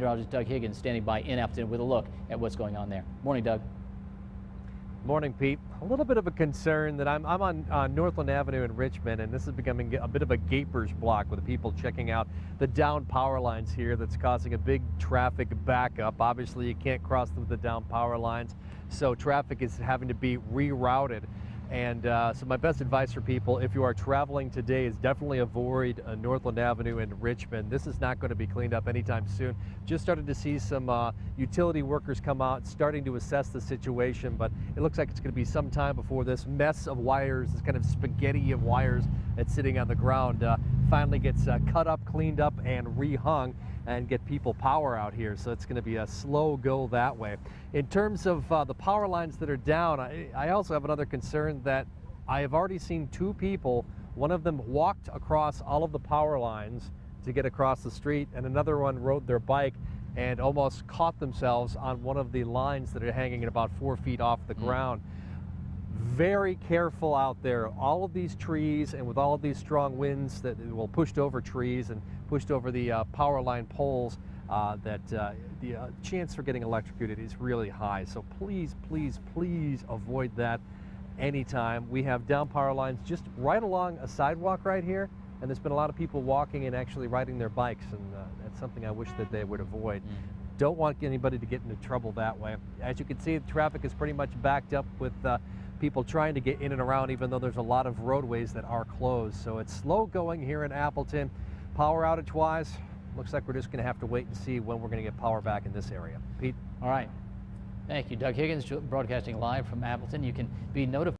Meteorologist Doug Higgins standing by in Appleton with a look at what's going on there. Morning, Doug. Morning, Pete. A little bit of a concern that I'm on Northland Avenue in Richmond, and this is becoming a bit of a gaper's block with people checking out the down power lines here that's causing a big traffic backup. Obviously, you can't cross them with the down power lines, so traffic is having to be rerouted. And so my best advice for people, if you are traveling today, is definitely avoid Northland Avenue in Richmond. This is not going to be cleaned up anytime soon. Just started to see some utility workers come out, starting to assess the situation, but it looks like it's going to be some time before this mess of wires, this kind of spaghetti of wires that's sitting on the ground, finally gets cut up, cleaned up, and rehung, and get people power out here. So it's going to be a slow go that way. In terms of the power lines that are down, I also have another concern that I have already seen two people. One of them walked across all of the power lines to get across the street, and another one rode their bike and almost caught themselves on one of the lines that are hanging at about 4 feet off the ground. Very careful out there. All of these trees, and with all of these strong winds that will pushed over trees and pushed over the power line poles, the chance for getting electrocuted is really high. So please, please, please avoid that anytime. We have down power lines just right along a sidewalk right here, and there's been a lot of people walking and actually riding their bikes, and that's something I wish that they would avoid. Don't want anybody to get into trouble that way. As you can see, the traffic is pretty much backed up with people trying to get in and around, even though there's a lot of roadways that are closed. So it's slow going here in Appleton. Power outage wise, looks like we're just going to have to wait and see when we're going to get power back in this area. Pete? All right. Thank you, Doug Higgins, broadcasting live from Appleton. You can be notified